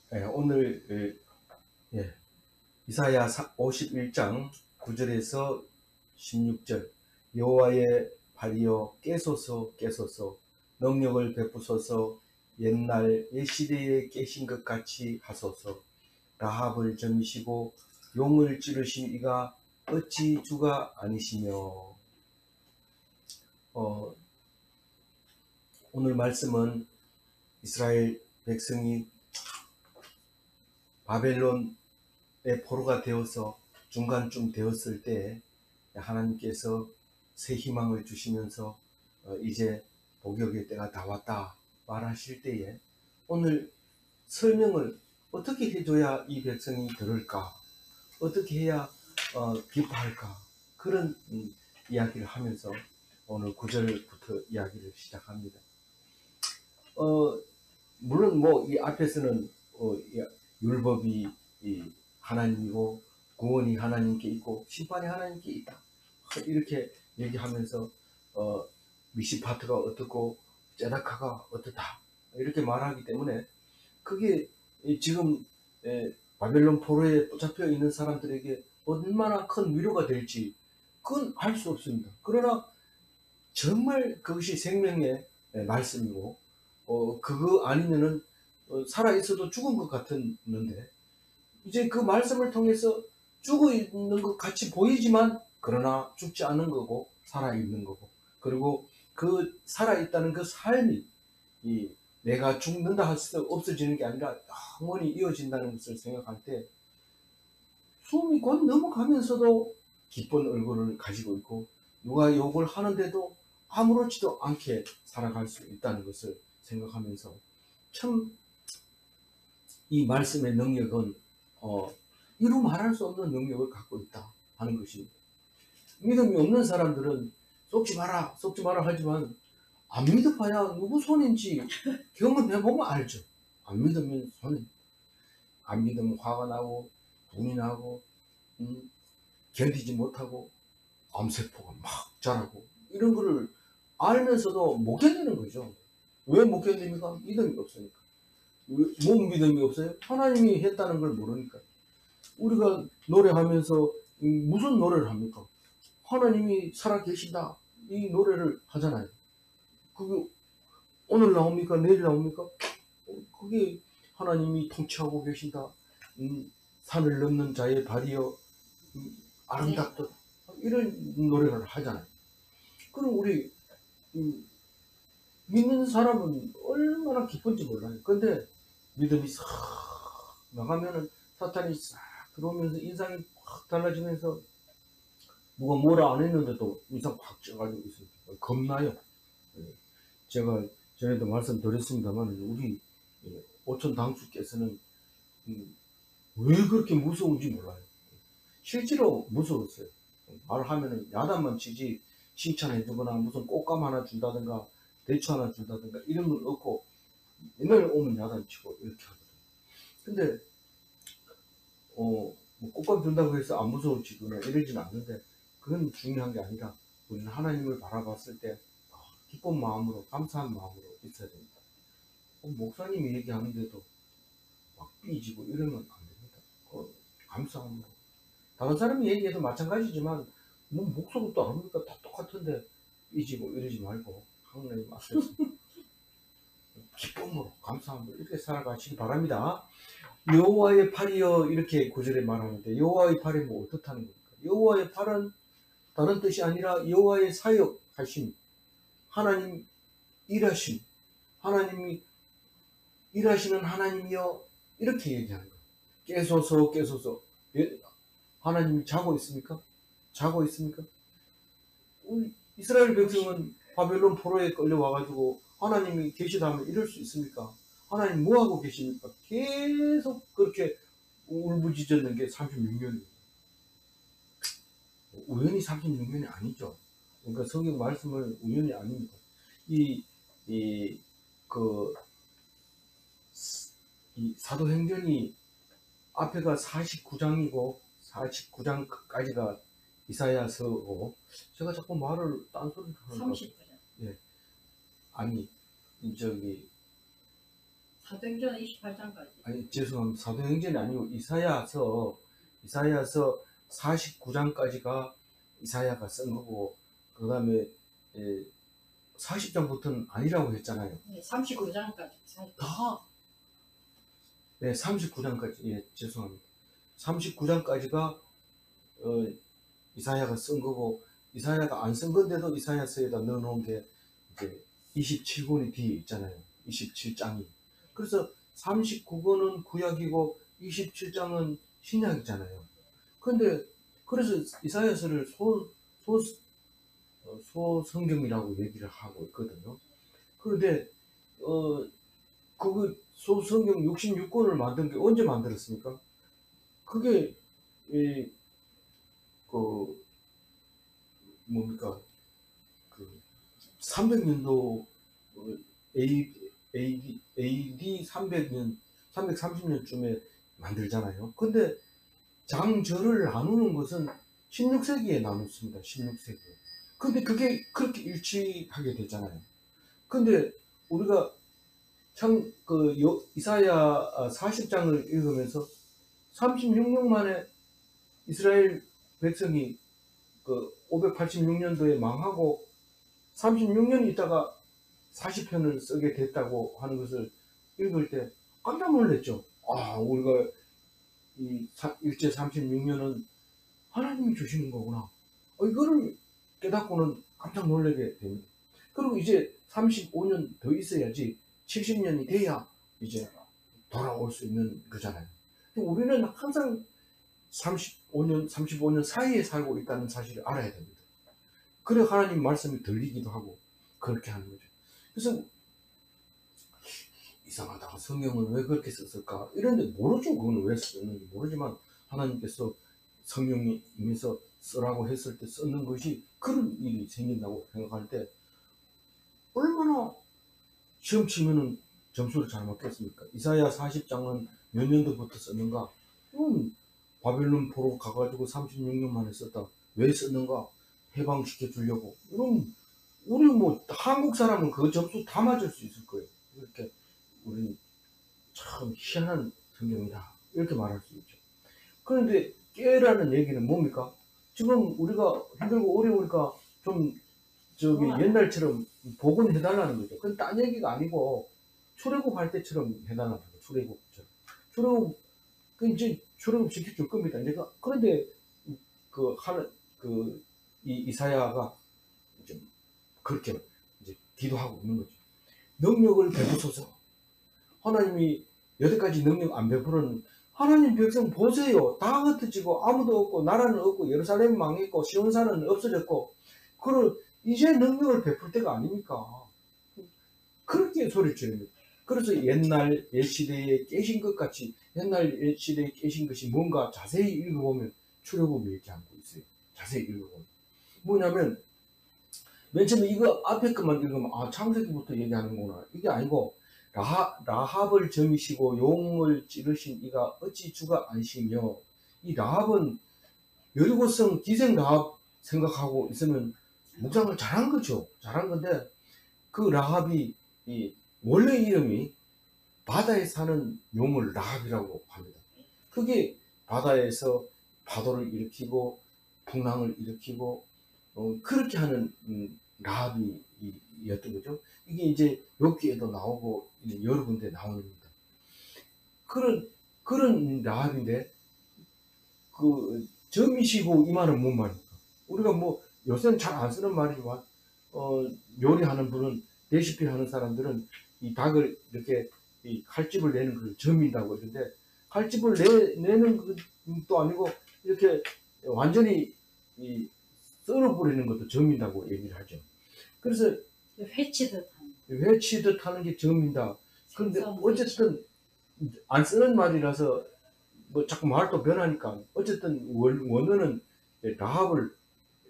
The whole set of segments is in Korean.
오늘 이사야 51장 9절에서 16절 여호와의 발이여 깨소서 깨소서 능력을 베푸소서 옛날 옛시대에 깨신 것 같이 하소서 라합을 점이시고 용을 찌르신 이가 어찌 주가 아니시며. 오늘 말씀은 이스라엘 백성이 바벨론의 포로가 되어서 중간쯤 되었을 때 하나님께서 새 희망을 주시면서 이제 복역의 때가 다 왔다 말하실 때에 오늘 설명을 어떻게 해줘야 이 백성이 들을까, 어떻게 해야 기뻐할까, 그런 이야기를 하면서 오늘 9절부터 이야기를 시작합니다. 물론 이 앞에서는 율법이 하나님이고 구원이 하나님께 있고 심판이 하나님께 있다 이렇게 얘기하면서 미시파트가 어떻고 제다카가 어떻다 이렇게 말하기 때문에 그게 지금 바벨론 포로에 붙잡혀 있는 사람들에게 얼마나 큰 위로가 될지 그건 알 수 없습니다. 그러나 정말 그것이 생명의 말씀이고 그거 아니면은 살아있어도 죽은 것 같았는데 이제 그 말씀을 통해서 죽어 있는 것 같이 보이지만 그러나 죽지 않은 거고 살아있는 거고, 그리고 그 살아있다는 그 삶이 내가 죽는다 해서 없어지는 게 아니라 영원히 이어진다는 것을 생각할 때 숨이 곧 넘어가면서도 기쁜 얼굴을 가지고 있고 누가 욕을 하는데도 아무렇지도 않게 살아갈 수 있다는 것을 생각하면서 참 이 말씀의 능력은 이루 말할 수 없는 능력을 갖고 있다 하는 것입니다. 믿음이 없는 사람들은 속지 마라 속지 마라 하지만 안 믿어봐야 누구 손인지 경험해보면 알죠. 안 믿으면 손이, 안 믿으면 화가 나고 분이 나고 견디지 못하고 암세포가 막 자라고 이런 거를 알면서도 못 견디는 거죠. 왜 못 견딥니까? 믿음이 없으니까. 뭔 믿음이 없어요? 하나님이 했다는 걸 모르니까. 우리가 노래하면서 무슨 노래를 합니까? 하나님이 살아계신다 이 노래를 하잖아요. 그게 오늘 나옵니까? 내일 나옵니까? 그게 하나님이 통치하고 계신다. 산을 넘는 자의 발이여 아름답다. 이런 노래를 하잖아요. 그럼 우리 믿는 사람은 얼마나 기쁜지 몰라요. 근데 믿음이 싹 나가면은 사탄이 싹 들어오면서 인상이 확 달라지면서 누가 뭐라 안 했는데도 인상 확 쪄가지고 있어요. 겁나요. 제가 전에도 말씀드렸습니다만 우리 오촌 당수께서는 왜 그렇게 무서운지 몰라요. 실제로 무서웠어요. 말하면은 야단만 치지 칭찬해주거나 무슨 꽃감 하나 준다든가 대추 하나 준다든가 이런 건 없고 맨날 오면 야단 치고 이렇게 하거든요. 근데 뭐 꽃감 준다고 해서 안 무서워지거나 이러지는 않는데 그건 중요한 게 아니라 우리는 하나님을 바라봤을 때 기쁜 마음으로 감사한 마음으로 있어야 됩니다. 목사님이 얘기하는데도 막 삐지고 이러면 안 됩니다. 감사함으로. 다른 사람이 얘기해도 마찬가지지만 뭐 목소리도 아닙니까? 다 똑같은데 삐지고 이러지 말고 하나님 앞에서 기쁨으로 감사함으로 이렇게 살아가시기 바랍니다. 여호와의 팔이여 이렇게 구절에 말하는데 여호와의 팔이 뭐 어떻다는 겁니까? 여호와의 팔은 다른 뜻이 아니라 여호와의 사역하심, 하나님 일하심, 하나님이 일하시는 하나님이여 이렇게 얘기하는 거예요. 깨소서 깨소서. 하나님이 자고 있습니까? 자고 있습니까? 우리 이스라엘 백성은 바벨론 포로에 끌려와가지고 하나님이 계시다면 이럴 수 있습니까? 하나님 뭐하고 계십니까? 계속 그렇게 울부짖었는 게 36년입니다. 우연히 36년이 아니죠. 그러니까 성경 말씀을 우연이 아닙니다. 이 사도행전이 앞에가 49장이고 49장까지가 이사야서고 제가 자꾸 말을 딴소리를 하는 39장. 예. 아니 저기 사도행전 28장까지. 아니 죄송합니다. 사도행전이 아니고 이사야서 49장까지가 이사야가 쓴 거고 그 다음에 40장부터는 아니라고 했잖아요. 네, 39장까지. 다? 네, 39장까지. 예, 죄송합니다. 39장까지가 이사야가 쓴 거고 이사야가 안 쓴 건데도 이사야서에다 넣어놓은 게 이제 27권이 뒤에 있잖아요. 27장이. 그래서 39권은 구약이고 27장은 신약이잖아요. 근데 그래서 이사야서를 소성경이라고 얘기를 하고 있거든요. 그런데 그 소성경 66권을 만든 게 언제 만들었습니까? 그게 그 뭡니까 그 300년도 AD 300년 330년쯤에 만들잖아요. 근데 장절을 나누는 것은 16세기에 나눴습니다. 16세기. 근데 그게 그렇게 일치하게 되잖아요. 근데 우리가 참 이사야 40장을 읽으면서 36년 만에 이스라엘 백성이 그 586년도에 망하고 36년 있다가 40편을 쓰게 됐다고 하는 것을 읽을 때 깜짝 놀랐죠. 아, 우리가 이 일제 36년은 하나님이 주시는 거구나. 이거를 깨닫고는 깜짝 놀라게 됩니다. 그리고 이제 35년 더 있어야지 70년이 돼야 이제 돌아올 수 있는 거잖아요. 우리는 항상 35년 사이에 살고 있다는 사실을 알아야 됩니다. 그래 하나님 말씀이 들리기도 하고 그렇게 하는 거죠. 그래서 이상하다. 성경을 왜 그렇게 썼을까? 이런데 모르죠. 그건 왜 썼는지 모르지만 하나님께서 성령이 임해서 쓰라고 했을 때 쓰는 것이 그런 일이 생긴다고 생각할 때 얼마나 시험 치면은 점수를 잘 맞겠습니까? 이사야 40장은 몇 년도부터 썼는가? 바벨론 포로 가가지고 36년 만에 썼다. 왜 썼는가? 해방시켜 주려고. 이런 우리 뭐 한국 사람은 그 점수 다 맞을 수 있을 거예요. 이렇게 우리는 참 희한한 성경이다. 이렇게 말할 수 있죠. 그런데 깨라는 얘기는 뭡니까? 지금 우리가 힘들고 어려우니까 좀 옛날처럼 복원해달라는 거죠. 그건 딴 얘기가 아니고 출애굽 할 때처럼 해달라는 거죠. 출애굽 그 이제 출애굽 시켜줄 겁니다. 내가 그런데 이사야가 이제 그렇게 이제 기도하고 있는 거죠. 능력을 베푸소서. 하나님이 여태까지 능력 안 베푸는 하나님 백성 보세요. 다 흩어지고 아무도 없고 나라는 없고 예루살렘 망했고 시온산은 없어졌고 그걸 이제 능력을 베풀 때가 아닙니까? 그렇게 소리치는. 그래서 옛날 옛시대에 깨신 것 같이 옛날 옛시대에 깨신 것이 뭔가 자세히 읽어보면 출애굽을 이렇게 하고 있어요. 자세히 읽어보면 뭐냐면 맨 처음에 이거 앞에 것만 읽으면 창세기부터 얘기하는구나 이게 아니고 라합을 점이시고 용을 찌르신 이가 어찌 주가 아니시며 이 라합은 여리고성 기생 라합 생각하고 있으면 묵상을 잘한 거죠. 잘한 건데 그 라합이 원래 이름이 바다에 사는 용을 라합이라고 합니다. 그게 바다에서 파도를 일으키고 풍랑을 일으키고 그렇게 하는 라합이었던 거죠. 이게 이제 욥기에도 나오고 여러 군데 나옵니다. 그런 라합인데 그 점이시고 이 말은 뭔 말입니까? 우리가 뭐 요새는 잘 안 쓰는 말이지만 요리하는 분은 레시피 하는 사람들은 이 닭을 이렇게 이 칼집을 내는 걸 점인다고 그러는데 칼집을 내는 것도 아니고 이렇게 완전히 이 썰어버리는 것도 점인다고 얘기를 하죠. 그래서 회치듯 하는 게 점인다. 그런데 어쨌든 안 쓰는 말이라서 뭐 자꾸 말도 변하니까 어쨌든 원어는 라합을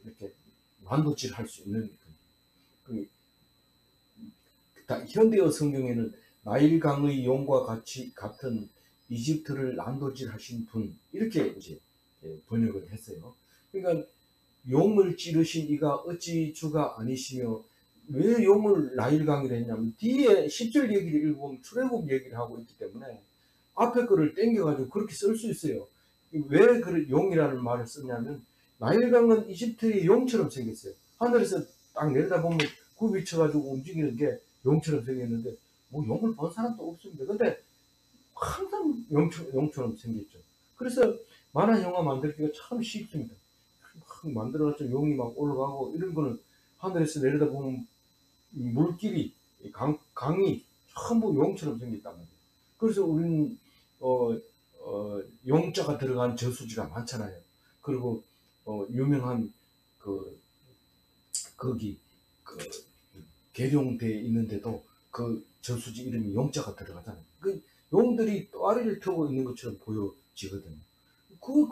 이렇게 난도질 할 수 있는 현대어 성경에는 나일강의 용과 같은 이집트를 난도질 하신 분 이렇게 이제 번역을 했어요. 그러니까 용을 찌르신 이가 어찌 주가 아니시며 왜 용을 나일강이라 했냐면 뒤에 10절 얘기를 읽어보면 출애굽 얘기를 하고 있기 때문에 앞에 거를 땡겨가지고 그렇게 쓸 수 있어요. 왜 그 용이라는 말을 썼냐면 나일강은 이집트의 용처럼 생겼어요. 하늘에서 딱 내려다보면 굽이 쳐가지고 움직이는 게 용처럼 생겼는데 뭐 용을 본 사람도 없습니다. 근데 항상 용처럼 생겼죠. 그래서 만화 영화 만들기가 참 쉽습니다. 막 만들어가지고 용이 막 올라가고 이런 거는 하늘에서 내려다보면 물길이 강이 전부 용처럼 생겼단 말이에요. 그래서 우리는 용자가 들어간 저수지가 많잖아요. 그리고 유명한 그 거기 그 계룡대에 있는데도 그 저수지 이름이 용자가 들어가잖아요. 그 용들이 또아리를 타고 있는 것처럼 보여지거든요.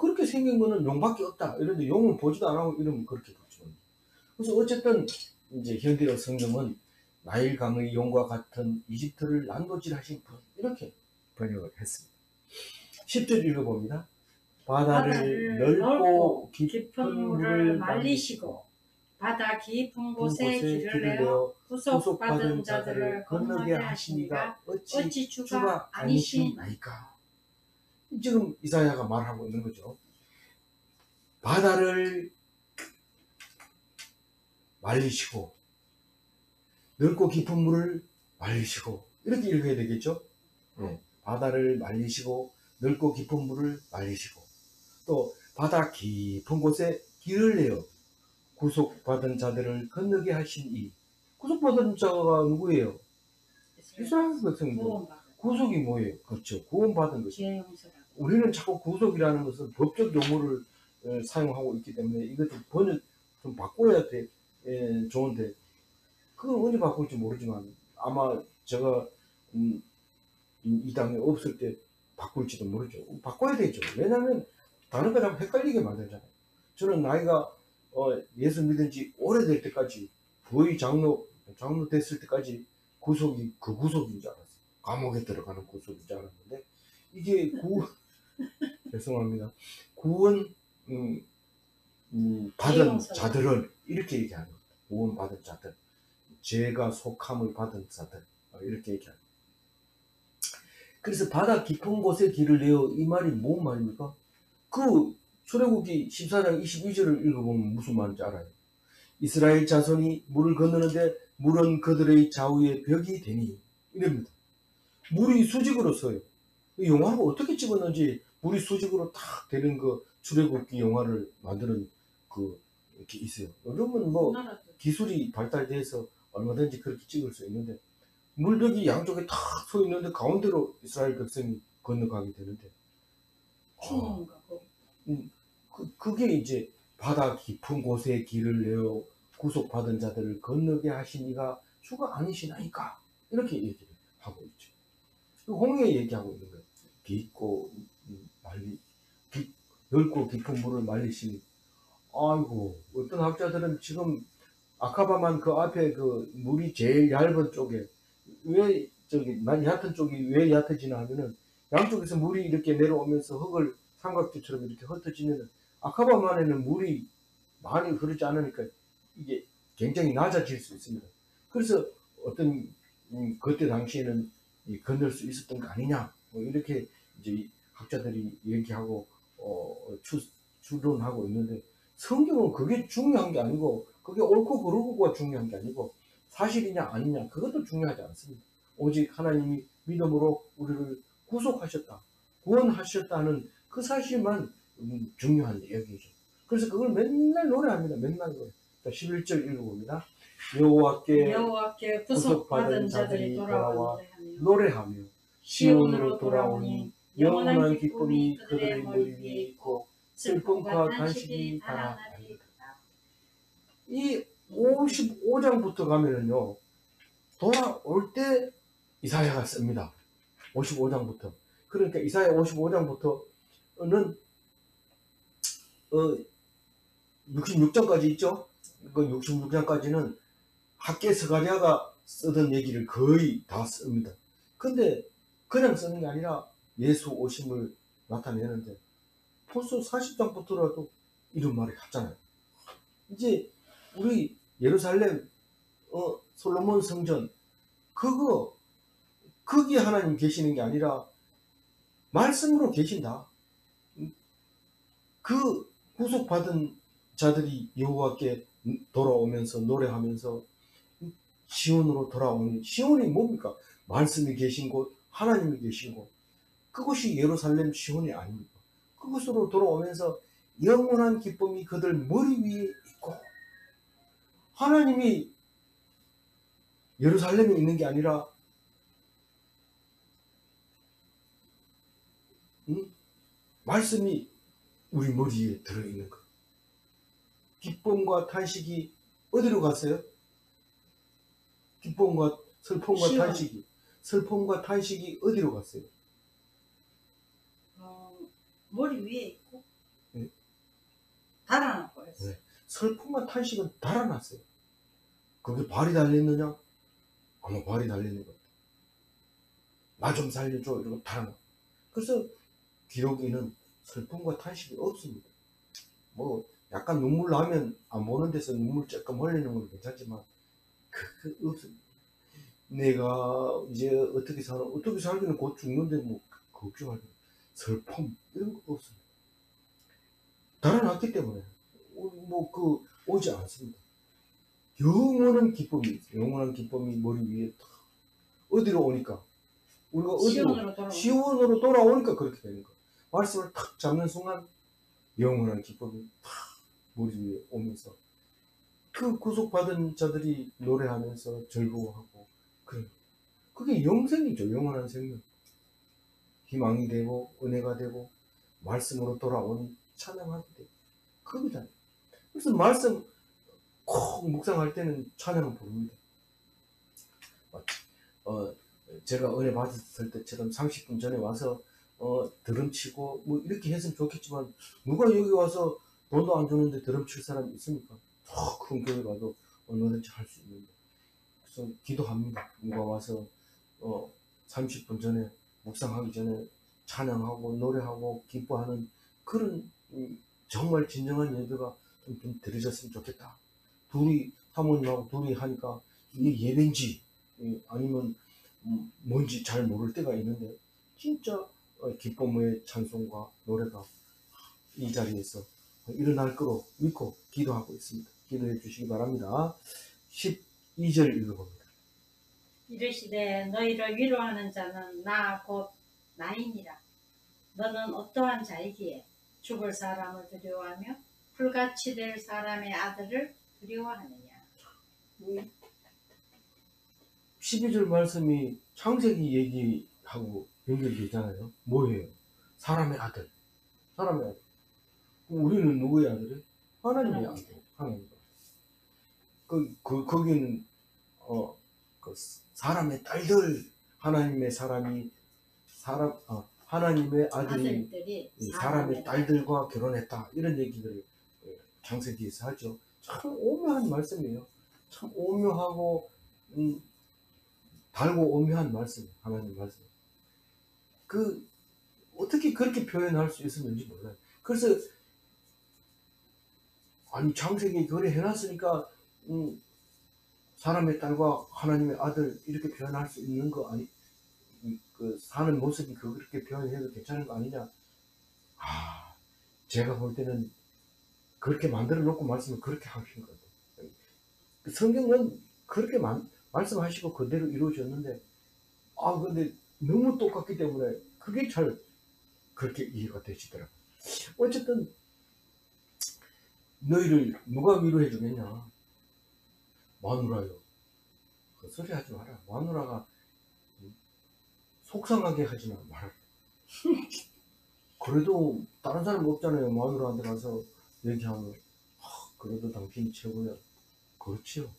그렇게 생긴 거는 용밖에 없다. 이런데 용을 보지도 안 하고 이러면 그렇게 보죠. 그래서 어쨌든 이제 현대어 성경은 나일강의 용과 같은 이집트를 난도질하신 분 이렇게 번역을 했습니다. 10절 읽어봅니다. 바다를 넓고 깊은 물을 말리시고 바다 깊은 곳에 곳에 길을 내어 구속받은 자들을 건너게 하시니가 어찌 주가 아니시나이까. 지금 이사야가 말하고 있는 거죠. 바다를 말리시고 넓고 깊은 물을 말리시고 이렇게 읽어야 되겠죠. 네. 바다를 말리시고 넓고 깊은 물을 말리시고 또 바다 깊은 곳에 길을 내어 구속받은 자들을 건너게 하신 이 구속받은 자가 누구예요? 이스라엘 백성들. 구속이 뭐예요? 그렇죠. 구원받은 것이죠. 우리는 자꾸 구속이라는 것은 법적 용어를 사용하고 있기 때문에 이것도 번역 좀 바꿔야 돼. 좋은데 그걸 언제 바꿀지 모르지만 아마 제가 이 당에 없을 때 바꿀지도 모르죠. 바꿔야 되죠. 왜냐하면 단어가 자꾸 헷갈리게 만들잖아요. 저는 나이가 예수 믿은 지 오래될 때까지 거의 장로 됐을 때까지 구속이 그 구속인 줄 알았어요. 감옥에 들어가는 구속인 줄 알았는데 이게 죄송합니다. 구원 받은 자들을 이렇게 얘기하는 겁니다. 구원 받은 자들, 죄가 속함을 받은 자들 이렇게 얘기하는 겁니다. 그래서 바다 깊은 곳에 길을 내어 이 말이 뭔 말입니까? 그 출애굽기 14장 22절을 읽어보면 무슨 말인지 알아요. 이스라엘 자손이 물을 건너는데 물은 그들의 좌우에 벽이 되니 이럽니다. 물이 수직으로 서요. 영화를 어떻게 찍었는지 물이 수직으로 탁 되는 그 출애굽기 영화를 만드는 그 이렇게 있어요. 요즘은 뭐 기술이 발달돼서 얼마든지 그렇게 찍을 수 있는데 물벽이 양쪽에 탁 서 있는데 가운데로 이스라엘 백성이 건너가게 되는데 그게 이제 바다 깊은 곳에 길을 내어 구속받은 자들을 건너게 하시니가 주가 아니시나이까 이렇게 얘기를 하고 있죠. 홍해 얘기하고 있는 거예요. 깊고 넓고 깊은 물을 말리시니 아이고 어떤 학자들은 지금 아카바만 그 앞에 그 물이 제일 얇은 쪽에 왜 저기 얕은 쪽이 왜 얕아지나 하면은 양쪽에서 물이 이렇게 내려오면서 흙을 삼각지처럼 이렇게 흩어지면 아카바만에는 물이 많이 흐르지 않으니까 이게 굉장히 낮아질 수 있습니다. 그래서 어떤 그때 당시에는 건널 수 있었던 거 아니냐 뭐 이렇게 이제 학자들이 얘기하고 추론하고 있는데 성경은 그게 중요한 게 아니고 그게 옳고 그르고가 중요한 게 아니고 사실이냐 아니냐 그것도 중요하지 않습니다. 오직 하나님이 믿음으로 우리를 구속하셨다 구원하셨다는 그 사실만 중요한 얘기죠. 그래서 그걸 맨날 노래합니다. 맨날 노래. 11절 읽어봅니다. 여호와께 구속받은 자들이 돌아와 노래하며 시온으로 돌아오니 영원한 기쁨이 그들의 머리 위에 있고 슬픔과 단식이 달아나리이다. 이 55장부터 가면은요 돌아올 때 이사야가 씁니다. 55장부터. 그러니까 이사야 55장부터는 66장까지 있죠. 그 66장까지는 학계 스가랴가 쓰던 얘기를 거의 다 씁니다. 근데 그냥 쓰는 게 아니라 예수 오심을 나타내는데 벌써 40장부터라도 이런 말을 하잖아요. 이제 우리 예루살렘 솔로몬 성전 그거 거기에 하나님 계시는 게 아니라 말씀으로 계신다. 그 구속받은 자들이 여호와께 돌아오면서 노래하면서 시온으로 돌아오니, 시온이 뭡니까? 말씀이 계신 곳, 하나님이 계신 곳, 그곳이 예루살렘 시온이 아닙니까? 그곳으로 돌아오면서 영원한 기쁨이 그들 머리 위에 있고, 하나님이 예루살렘에 있는 게 아니라 말씀이 우리 머리에 들어있는 것. 기쁨과 탄식이 어디로 갔어요? 기쁨과 슬픔과 시온. 탄식이, 슬픔과 탄식이 어디로 갔어요? 머리 위에 있고 네. 달아났고 했어. 네. 슬픔과 탄식은 달아났어요. 그게 발이 달렸느냐? 아마 발이 달리는 것 같아요. 나 좀 살려줘 이러고 달아나. 그래서 기록에는 슬픔과 탄식이 없습니다. 뭐 약간 눈물 나면 안 보는 데서 눈물 조금 흘리는 건 괜찮지만 그거 없습니다. 내가 이제 어떻게 살기는 곧 죽는데 뭐 걱정할 거, 슬픔 이런 거 없습니다. 달아났기 때문에 뭐 그 오지 않습니다. 영원한 기쁨이 있어요. 영원한 기쁨이 머리 위에 탁 어디로 오니까 우리가 어디로 시온으로 돌아오니까 그렇게 되는 거예요. 말씀을 탁 잡는 순간 영원한 기쁨이 탁 머리 위에 오면서 그 구속받은 자들이 노래하면서 즐거워하고 그게 영생이죠. 영원한 생명. 희망이 되고 은혜가 되고 말씀으로 돌아오니 찬양하게 되고 그거잖아요. 그래서 말씀 콕 묵상할 때는 찬양을 부릅니다. 제가 은혜 받았을 때처럼 30분 전에 와서 드럼치고 뭐 이렇게 했으면 좋겠지만 누가 여기 와서 돈도 안 주는데 드럼칠 사람이 있습니까? 더 큰 교회 가도 얼마든지 할 수 있는데. 그래서 기도합니다. 누가 와서 30분 전에 묵상하기 전에 찬양하고 노래하고 기뻐하는 그런 정말 진정한 예배가 좀 드려졌으면 좋겠다. 둘이 사모님하고 둘이 하니까 이게 예배인지 아니면 뭔지 잘 모를 때가 있는데 진짜 기쁨의 찬송과 노래가 이 자리에서 일어날 거로 믿고 기도하고 있습니다. 기도해 주시기 바랍니다. 12절 읽어봅니다. 이르시되 너희를 위로하는 자는 나 곧 나이니라. 너는 어떠한 자이기에 죽을 사람을 두려워하며 불같이 될 사람의 아들을 두려워하느냐. 12절 말씀이 창세기 얘기하고 연결되잖아요. 뭐예요? 사람의 아들. 사람의 아들. 우리는 누구의 아들이에요? 하나님의 아들. 하나님의 아들. 거기는 그 사람의 딸들, 하나님의 사람이 하나님의 아들이 사람의 딸들과 결혼했다. 이런 얘기들을 창세기에서 하죠. 참 오묘한 말씀이에요. 참 오묘하고 달고 오묘한 말씀, 하나님 말씀. 어떻게 그렇게 표현할 수 있었는지 몰라요. 그래서 아니 창세기에 그래 해놨으니까 사람의 딸과 하나님의 아들 이렇게 표현할 수 있는 거 아니? 그 사는 모습이 그렇게 표현해도 괜찮은 거 아니냐? 제가 볼 때는 그렇게 만들어 놓고 말씀을 그렇게 하신 거예요. 성경은 그렇게 말씀하시고 그대로 이루어졌는데 근데 너무 똑같기 때문에 그게 잘 그렇게 이해가 되시더라고요. 어쨌든 너희를 누가 위로해 주겠냐? 마누라요. 그 소리 하지 마라. 마누라가 속상하게 하지 마라. 그래도 다른 사람 없잖아요. 마누라한테 가서 얘기하면 그래도 당신이 최고야. 그렇지요.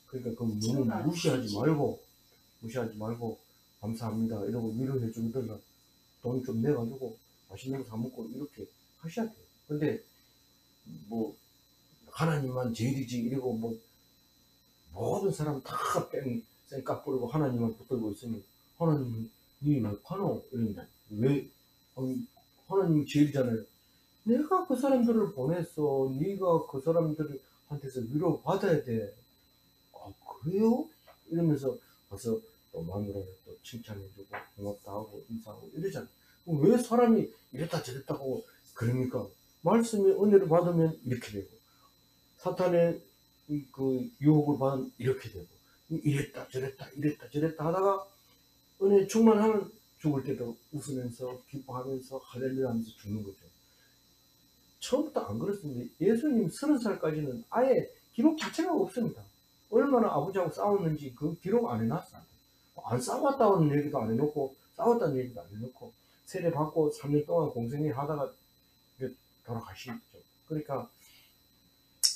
그러니까 너무 무시하지 말고 감사합니다 이러고 위로해 주더라. 돈 좀 내가지고 맛있는 거 사 먹고 이렇게 하셔야 돼요. 근데 뭐 하나님만 제일이지 이러고 뭐 모든 사람 다 쌩깍 부르고 하나님만 붙들고 있으면 하나님이 니 말파노 이런다. 왜 하나님이 제일이잖아요. 내가 그 사람들을 보냈어. 네가 그 사람들한테서 위로 받아야 돼. 그래요? 이러면서 와서 또 마누라를 또 칭찬해주고 고맙다 하고 인사하고 이러잖아요. 왜 사람이 이랬다 저랬다 하고 그러니까 말씀의 은혜를 받으면 이렇게 되고 사탄의 그 유혹을 받으면 이렇게 되고 이랬다 저랬다 이랬다 저랬다 하다가 은혜 충만하면 죽을 때도 웃으면서 기뻐하면서 할렐루야 하면서 죽는 거죠. 처음부터 안 그렇습니다. 예수님 30살까지는 아예 기록 자체가 없습니다. 얼마나 아버지하고 싸웠는지 그 기록 안 해놨어요. 안 싸웠다는 얘기도 안 해놓고 싸웠다는 얘기도 안 해놓고 세례 받고 3년 동안 공생애 하다가 돌아가시죠. 그러니까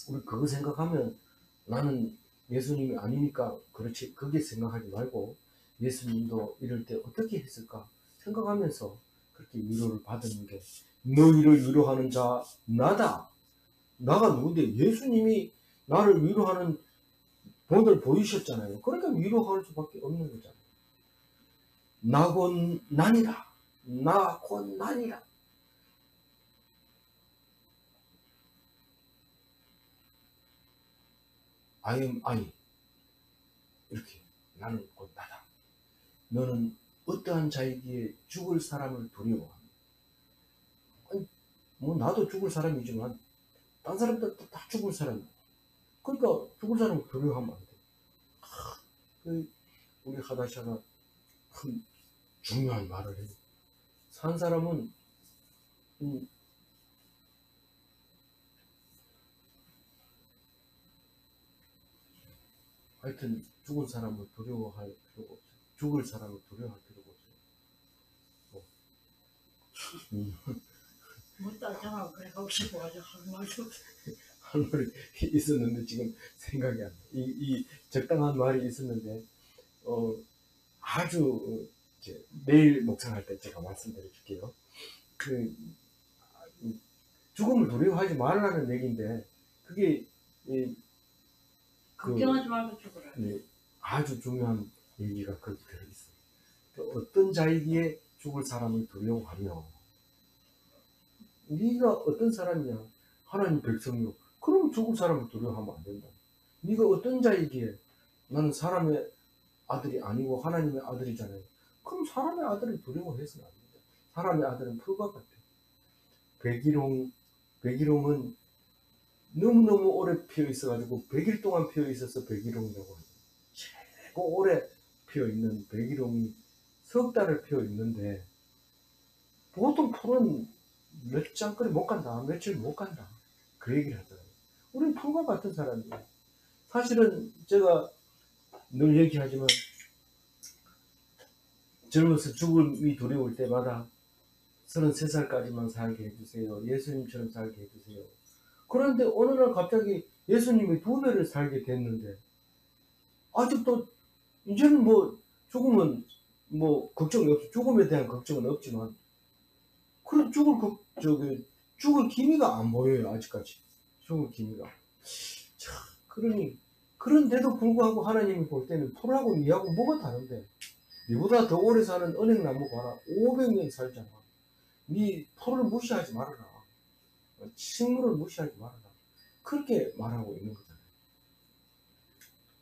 우리 그거 생각하면 나는 예수님이 아니니까 그렇지 그게 생각하지 말고 예수님도 이럴 때 어떻게 했을까 생각하면서 그렇게 위로를 받는 게 너희를 위로하는 자 나다. 나가 누군데 예수님이 나를 위로하는 본을 보이셨잖아요. 그러니까 위로할 수밖에 없는 거잖아요. 나곤 난이다. 나곤 난이다. I am I. 이렇게 나는 곧 나다. 너는 어떠한 자이기에 죽을 사람을 두려워하니? 아니, 뭐 나도 죽을 사람이지만 딴 사람들도 다 죽을 사람이야. 그러니까 죽을 사람을 두려워하면 안 돼. 우리 하다샤가 큰 중요한 말을 해요. 산 사람은 하여튼 죽은 사람을 두려워할 필요가 없어요. 죽을 사람을 두려워할 필요가 없어요. 묻다 정하고 그래 하고 싶어가지고 한 말도 할 말이 있었는데 지금 생각이 안 나. 이 적당한 말이 있었는데 아주 내일 묵상할 때 제가 말씀드려 줄게요. 그 죽음을 두려워하지 말라는 얘기인데 그게 걱정하지 말고 죽으라. 아주 중요한 얘기가 거기 들어있어요. 어떤 자이기에 죽을 사람을 두려워하며 네가 어떤 사람이냐 하나님 백성이요 그럼 죽을 사람을 두려워하면 안 된다. 네가 어떤 자이기에 나는 사람의 아들이 아니고 하나님의 아들이잖아요. 그럼 사람의 아들을 두려워해서는 안 된다. 사람의 아들은 풀과 같아. 백일홍은 너무너무 오래 피어 있어가지고 100일 동안 피어 있어서 백일홍이라고 하죠. 최고 오래 피어 있는 백일홍이 석 달을 피어 있는데 보통 풀은 몇 장거리 못 간다, 며칠 못 간다. 그 얘기를 하더라고요. 우리는 풀과 같은 사람이에요. 사실은 제가 늘 얘기하지만 젊어서 죽음이 두려울 때마다 33살까지만 살게 해주세요. 예수님처럼 살게 해주세요. 그런데 어느 날 갑자기 예수님이 2배를 살게 됐는데 아직도 이제는 뭐 죽음은 뭐 걱정이 없어. 죽음에 대한 걱정은 없지만 그런 죽을 기미가 안 보여요. 아직까지 죽을 기미가. 참 그러니 그런데도 불구하고 하나님이 볼 때는 풀하고 니하고 뭐가 다른데 니보다 더 오래 사는 은행나무 봐라. 500년 살잖아. 니 풀을 무시하지 말아라. 식물을 무시하지 말아라. 그렇게 말하고 있는 거잖아요.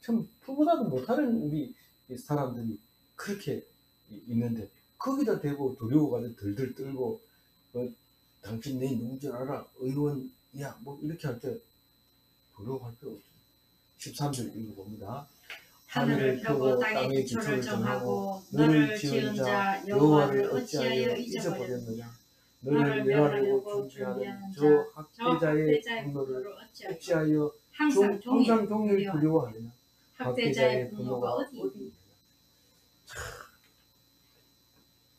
참 풀보다도 못하는 우리 사람들이 그렇게 있는데 거기다 대고 두려워가지고 들들 떨고 당신 내 누군지 알아? 의원이야 뭐 이렇게 할 때 두려워할 필요 없어요. 13절 읽어봅니다. 하늘을 펴고 땅에 기초를 정하고 너를 지은 자 여호와를 어찌하여 잊어버렸느냐. 너를 멸하려고 준비하는 저 학대자의 분노를 어찌하여 항상 종일 두려워하느냐. 학대자의 분노가 어디 있느냐.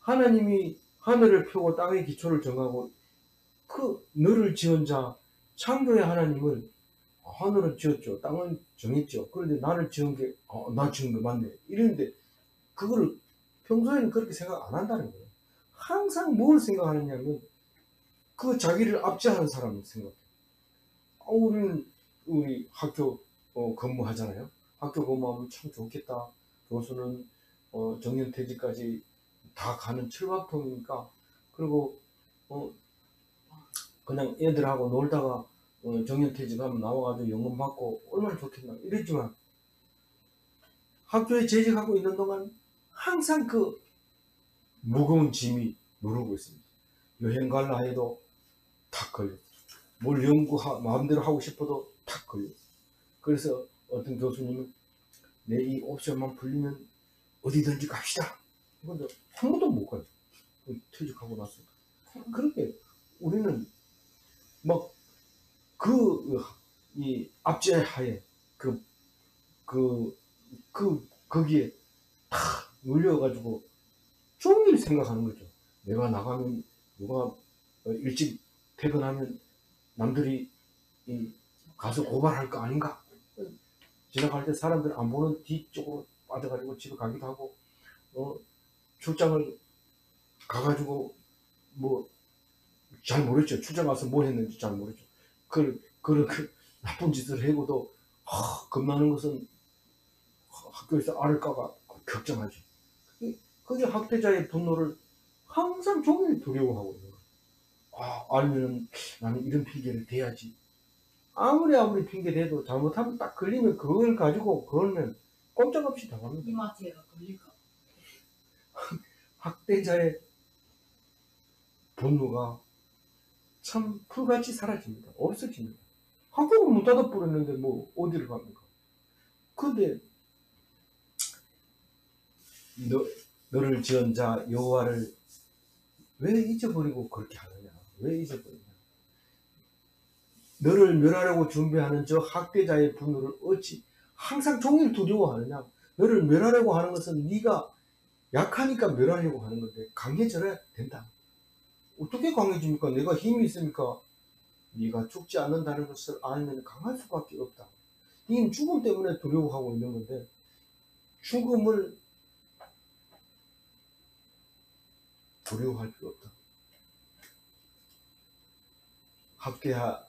하나님이 하늘을 펴고 땅의 기초를 정하고 그 너를 지은 자 창조의 하나님을 하늘은 지었죠. 땅은 정했죠. 그런데 나를 지은 게 나 지은 거 맞네. 이랬는데 그거를 평소에는 그렇게 생각 안 한다는 거예요. 항상 뭘 생각하느냐면 그 자기를 압제하는 사람을 생각해요. 우리 학교 근무하잖아요. 학교 근무하면 참 좋겠다. 교수는 정년퇴직까지 다 가는 칠박통이니까 그리고 그냥 애들하고 놀다가 정년퇴직하면 나와가지고 연금 받고 얼마나 좋겠나 이랬지만 학교에 재직하고 있는 동안 항상 그 무거운 짐이 누르고 있습니다. 여행 갈라 해도 탁 걸렸어요. 뭘 마음대로 하고 싶어도 탁 걸렸어요. 그래서 어떤 교수님은 내 이 옵션만 풀리면 어디든지 갑시다. 근데 한 번도 못 가요. 퇴직하고 나서. 그렇게 우리는 막 이 압제하에 거기에 탁 눌려가지고 종일 생각하는 거죠. 내가 나가면 누가 일찍 퇴근하면 남들이 가서 고발할 거 아닌가? 지나갈 때 사람들 안 보는 뒤쪽으로 빠져가지고 집에 가기도 하고, 출장을 가가지고 뭐 잘 모르죠. 출장 가서 뭐 했는지 잘 모르죠. 그 나쁜 짓을 해고도 겁나는 것은 학교에서 알까봐 걱정하죠. 그게 학대자의 분노를 항상 종일 두려워하고 있는 거예요. 알면 나는 이런 핑계를 대야지. 아무리 핑계 대도 잘못하면 딱 걸리면 그걸 가지고 걸면 꼼짝없이 당합니다. 이마트에가 걸릴까? 학대자의 분노가 참 풀같이 사라집니다. 없어집니다. 학교를 못 닫아버렸는데 뭐 어디를 갑니까? 근데 너를 지은 자 여호와를 왜 잊어버리고 그렇게 하느냐? 왜 잊어버리냐? 너를 멸하려고 준비하는 저 학대자의 분노를 어찌 항상 종일 두려워하느냐? 너를 멸하려고 하는 것은 네가 약하니까 멸하려고 하는 건데 강해져야 된다. 어떻게 강해집니까? 내가 힘이 있으니까. 네가 죽지 않는다는 것을 알면 강할 수밖에 없다. 네 죽음 때문에 두려워하고 있는 건데 죽음을 두려워할 필요 없다.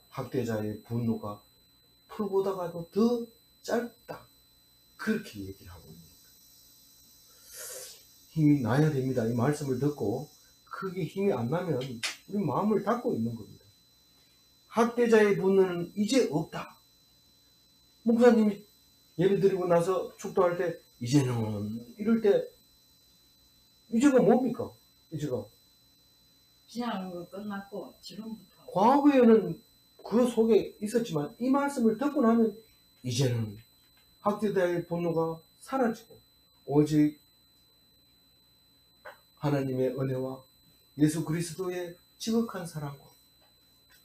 학대자의 분노가 풀보다가도 더 짧다. 그렇게 얘기를 하고 있는 겁니다. 힘이 나야 됩니다. 이 말씀을 듣고 그게 힘이 안 나면 우리 마음을 닫고 있는 겁니다. 학대자의 분노는 이제 없다. 목사님이 예배 드리고 나서 축도할 때 이제는 이럴 때 이제가 뭡니까? 이제가 지나간 거 끝났고 지금부터 과거에는 그 속에 있었지만 이 말씀을 듣고 나면 이제는 학대자의 분노가 사라지고 오직 하나님의 은혜와 예수 그리스도의 지극한 사랑과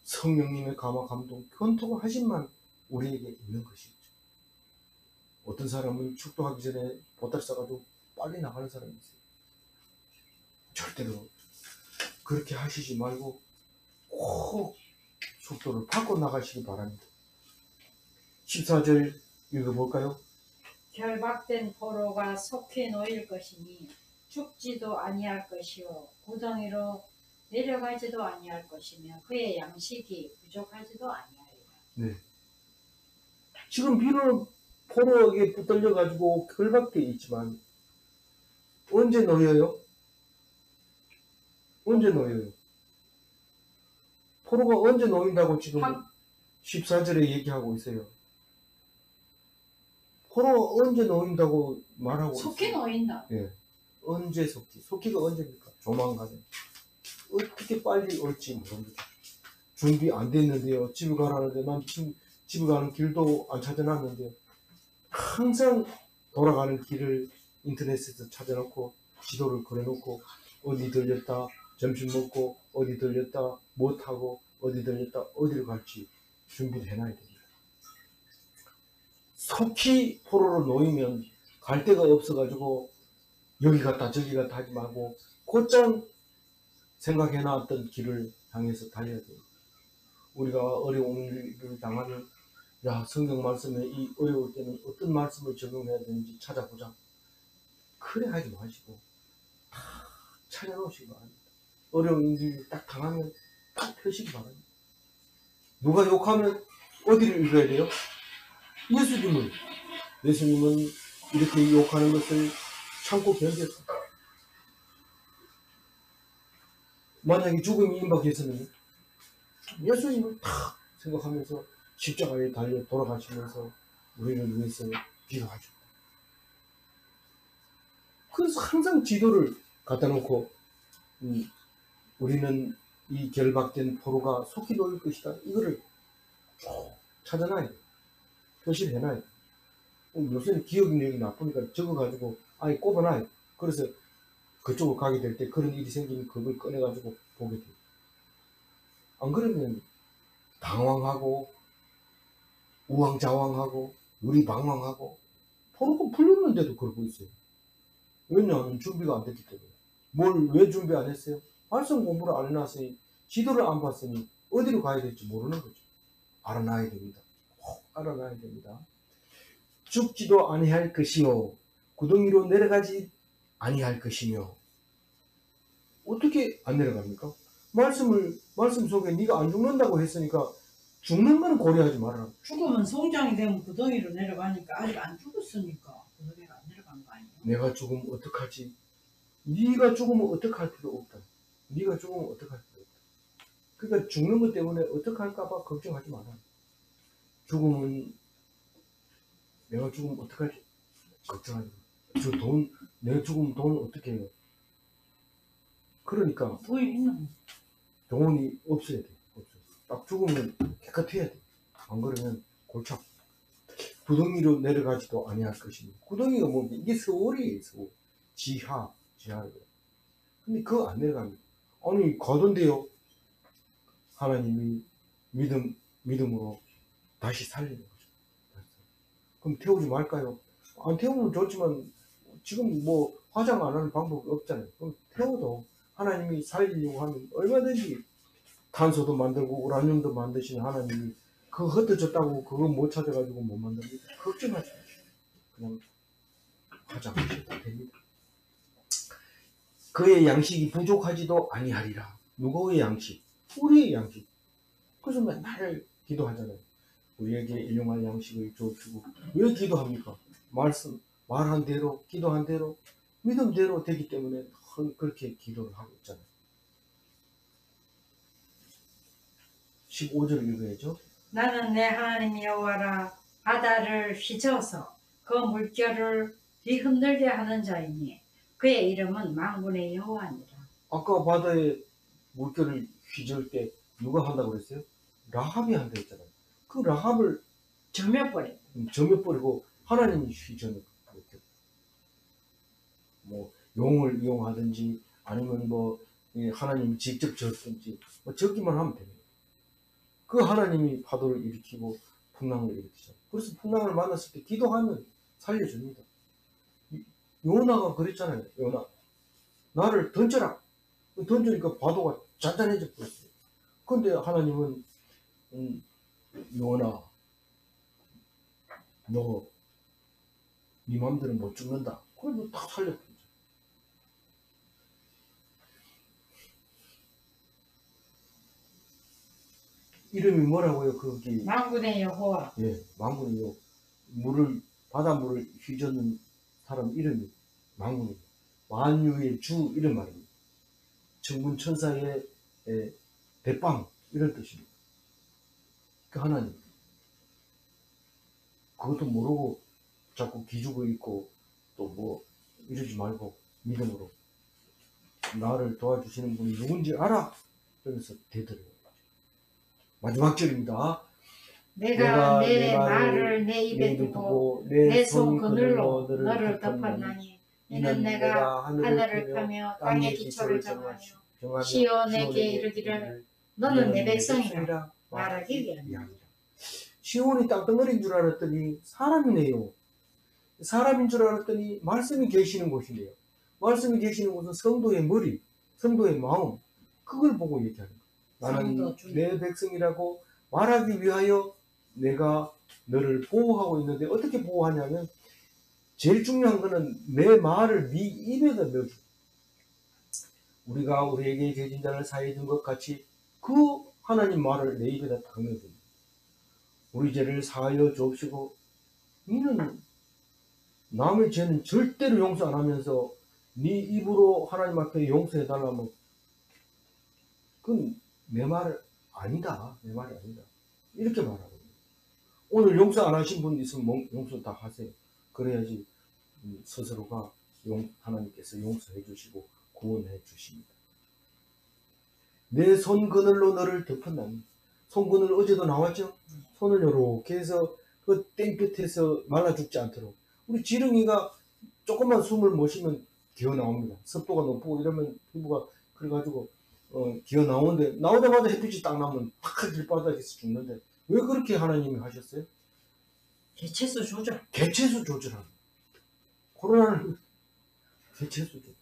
성령님의 감화 감동 견토가 하심만 우리에게 있는 것이죠. 어떤 사람은 축도하기 전에 보따리 싸가지고 빨리 나가는 사람이 있어요. 절대로 그렇게 하시지 말고 꼭 축도를 받고 나가시기 바랍니다. 14절 읽어볼까요? 결박된 포로가 속히 놓일 것이니 죽지도 아니할 것이요 구덩이로 내려가지도 아니할 것이며 그의 양식이 부족하지도 아니하리라. 네. 지금 비록 포로에게 붙들려 가지고 결박되어 있지만 언제 놓여요? 언제 놓여요? 포로가 언제 놓인다고 지금 14절에 얘기하고 있어요. 포로가 언제 놓인다고 말하고 속히 있어요. 놓인다. 예. 언제 속히? 속히가 언제입니까? 조만간에. 어떻게 빨리 올지 모릅니다. 준비 안 됐는데요. 집에 가라는데 난 지금 집에 가는 길도 안 찾아놨는데 항상 돌아가는 길을 인터넷에서 찾아놓고 지도를 그려놓고 어디 들렸다 점심 먹고 어디 들렸다 뭐 타고 어디 들렸다 어디로 갈지 준비를 해놔야 됩니다. 속히 포로로 놓이면 갈 데가 없어가지고 여기 갔다 저기 갔다 하지 말고 곧장 생각해놨던 길을 향해서 달려야 돼요. 우리가 어려운 일을 당하면 야 성경 말씀에 이 어려울 때는 어떤 말씀을 적용해야 되는지 찾아보자. 그래 하지 마시고 다 찾아놓으시기 바랍니다. 어려운 일을 딱 당하면 딱 펴시기 바랍니다. 누가 욕하면 어디를 읽어야 돼요? 예수님은 이렇게 욕하는 것을 참고 견뎠다. 만약에 죽음이 임박했으면 예수님을 탁 생각하면서 십자가에 달려 돌아가시면서 우리를 위해서 기도하셨다. 그래서 항상 지도를 갖다 놓고 우리는 이 결박된 포로가 속히 놓일 것이다. 이거를 쭉 찾아놔야 돼. 표시를 해놔야 돼. 요새는 기억력이 나쁘니까 적어가지고 아예 꼽아놔요. 그래서 그쪽으로 가게 될 때 그런 일이 생기면 그걸 꺼내가지고 보게 돼요. 안 그러면 당황하고 우왕좌왕하고 유리방황하고 포로가 풀렸는데도 그러고 있어요. 왜냐하면 준비가 안 됐기 때문에. 뭘 왜 준비 안 했어요? 말씀 공부를 안 해놨으니 지도를 안 봤으니 어디로 가야 될지 모르는 거죠. 알아놔야 됩니다. 꼭 알아놔야 됩니다. 죽지도 아니할 것이요 구덩이로 내려가지 아니할 것이며. 어떻게 안 내려갑니까? 말씀 속에 네가 안 죽는다고 했으니까 죽는 거는 고려하지 말아라. 죽으면 송장이 되면 구덩이로 내려가니까 아직 안 죽었으니까 구덩이로 안 내려간 거 아니에요? 내가 죽으면 어떡하지? 네가 죽으면 어떡할 필요 없다. 네가 죽으면 어떡할 필요 없다. 그러니까 죽는 것 때문에 어떡할까봐 걱정하지 마라. 죽으면 내가 죽으면 어떡하지? 걱정하지 마. 내가 죽으면 돈 어떻게 해요? 그러니까 돈이 있나? 돈이 없어야 돼. 딱 죽으면 깨끗해야 돼. 안 그러면 골치 아파. 구덩이로 내려가지도 아니할 것이니. 구덩이가 뭡니까? 이게 서울이에요. 서울. 지하를. 근데 그거 안 내려갑니다. 아니 가던데요. 하나님이 믿음으로 다시 살리는 거죠. 그럼 태우지 말까요? 안 태우면 좋지만 지금 뭐 화장 안 하는 방법이 없잖아요. 그럼 태워도 하나님이 살리려고 하면 얼마든지 탄소도 만들고 우라늄도 만드시는 하나님이 그거 흩어졌다고 그거 못 찾아가지고 못 만듭니다. 걱정하지 마세요. 그냥 화장하셔도 됩니다. 그의 양식이 부족하지도 아니하리라. 누구의 양식? 우리의 양식. 그래서 맨날 기도하잖아요. 우리에게 일용할 양식을 주옵시고. 왜 기도합니까? 말한 대로, 기도한 대로, 믿음대로 되기 때문에 그렇게 기도를 하고 있잖아요. 15절 읽어야죠. 나는 내 하나님 여호와라 바다를 휘저어서 그 물결을 뒤흔들게 하는 자이니 그의 이름은 만군의 여호와니라. 아까 바다에 물결을 휘저을 때 누가 한다고 그랬어요? 라합이 한다고 했잖아요. 그 라합을 점여버리고 하나님이 휘저는 물결. 뭐 용을 이용하든지 아니면 뭐 하나님이 직접 졌든지 뭐 졌기만 하면 됩니다. 그 하나님이 파도를 일으키고 풍랑을 일으키잖아요. 그래서 풍랑을 만났을 때 기도하면 살려줍니다. 요나가 그랬잖아요. 요나 나를 던져라. 던지니까 파도가 잔잔해져 버렸어요. 그런데 하나님은 요나 너 네 맘대로 못 죽는다. 그래서 다 살려버리죠. 이름이 뭐라고요? 거기 만군의 여호와. 예, 만군이요. 바닷물을 휘젓는 사람 이름이 만군이에요. 만유의 주 이런 말입니다. 천군천사의 대빵 이런 뜻입니다. 그 하나님. 그것도 모르고 자꾸 기죽어 있고 또 뭐 이러지 말고 믿음으로 나를 도와주시는 분이 누군지 알아. 그래서 되더라고요. 마지막 절입니다. 내가 내 말을 내 입에 두고 내 손 그늘로 너를 덮었나니 이는 내가 하늘을 펴며 땅의 기초를 정하며 시온에게 이르기를 너는 내 백성이라 말하기 위함이라. 시온이 땅덩어리인 줄 알았더니 사람이네요. 사람인 줄 알았더니 말씀이 계시는 곳이네요. 말씀이 계시는 곳은 성도의 머리, 성도의 마음, 그걸 보고 얘기하는 거예요. 나는 내 백성이라고 말하기 위하여 내가 너를 보호하고 있는데 어떻게 보호하냐면 제일 중요한 거는 내 말을 네 입에다 넣어줘. 우리가 우리에게 계신 자를 사해 준 것 같이 그 하나님 말을 내 입에다 딱 넣어줍니다. 우리 죄를 사하여 주옵시고 너는 남의 죄는 절대로 용서 안 하면서 네 입으로 하나님 앞에 용서해 달라면 그건 내 말 아니다. 내 말이 아니다. 이렇게 말하거든요. 오늘 용서 안 하신 분 있으면 용서 다 하세요. 그래야지 스스로가 하나님께서 용서해 주시고 구원해 주십니다. 내 손 그늘로 너를 덮었나니. 손 그늘 어제도 나왔죠? 손을 이렇게 해서 그 땡볕에서 말라 죽지 않도록. 우리 지렁이가 조금만 숨을 못 쉬면 기어 나옵니다. 습도가 높고 이러면 피부가 그래가지고 기어 나오는데 나오자마자 햇빛이 딱 나면 팍 길바닥에서 죽는데 왜 그렇게 하나님이 하셨어요? 개체수 조절. 개체수 조절하는. 코로나는 개체수 조절.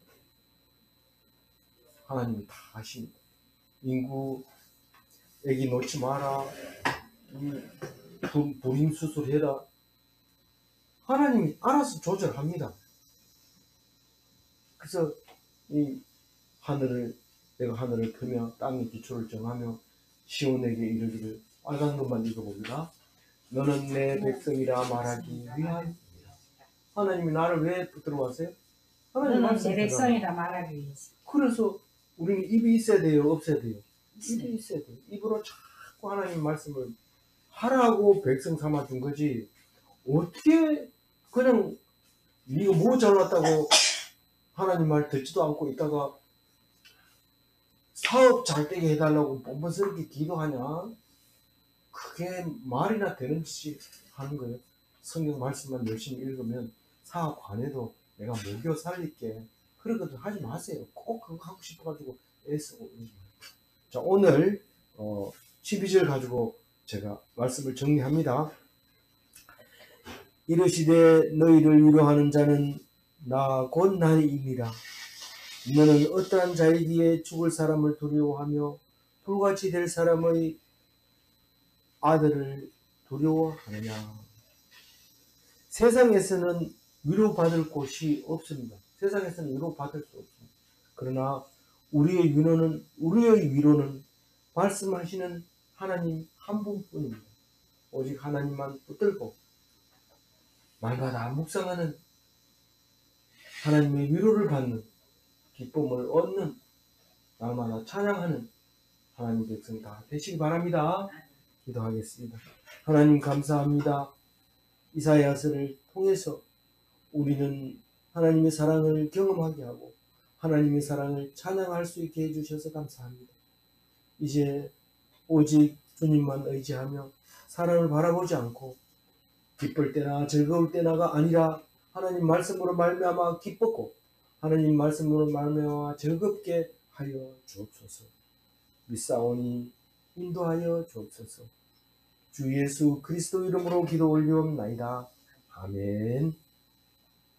하나님이 다 하십니다. 인구 애기 놓지 마라. 불임 수술해라. 하나님이 알아서 조절합니다. 그래서 이 내가 하늘을 펴며 땅의 기초를 정하며 시온에게 이르기를 빨간 것만 읽어봅니다. 너는 내 백성이라 말하기 위하여입니다. 하나님이 나를 왜 들어왔어요? 하나님 너는 말씀 내 백성이라 말하기 위해서. 그래서 우리는 입이 있어야 돼요? 없어야 돼요? 입이 있어야 돼요. 입으로 자꾸 하나님 말씀을 하라고 백성 삼아 준 거지. 어떻게 그냥 네가 뭐 잘났다고 하나님 말 듣지도 않고 있다가 사업 잘 되게 해달라고 뻔뻔스럽게 기도하냐? 그게 말이나 되는 짓이 하는 거예요. 성경 말씀만 열심히 읽으면 사업 안 해도 내가 먹여 살릴게. 그런 것도 하지 마세요. 꼭 그거 하고 싶어가지고 애쓰고. 자, 오늘 12절 가지고 제가 말씀을 정리합니다. 이르시되 너희를 위로하는 자는 나 곧 나이니라. 너는 어떠한 자이기에 죽을 사람을 두려워하며 불같이 될 사람의 아들을 두려워하느냐. 세상에서는 위로받을 곳이 없습니다. 세상에서는 위로받을 수 없습니다. 그러나 우리의 위로는 말씀하시는 하나님 한 분뿐입니다. 오직 하나님만 붙들고 날마다 묵상하는 하나님의 위로를 받는 기쁨을 얻는 날마다 찬양하는 하나님 백성 다 되시기 바랍니다. 기도하겠습니다. 하나님 감사합니다. 이사야서를 통해서 우리는 하나님의 사랑을 경험하게 하고 하나님의 사랑을 찬양할 수 있게 해주셔서 감사합니다. 이제 오직 주님만 의지하며 사람을 바라보지 않고 기쁠 때나 즐거울 때나가 아니라 하나님 말씀으로 말미암아 기뻤고 하나님 말씀으로 말미암아 즐겁게 하여 주옵소서. 믿사오니 인도하여 주옵소서. 주 예수 그리스도 이름으로 기도 올리옵나이다. 아멘.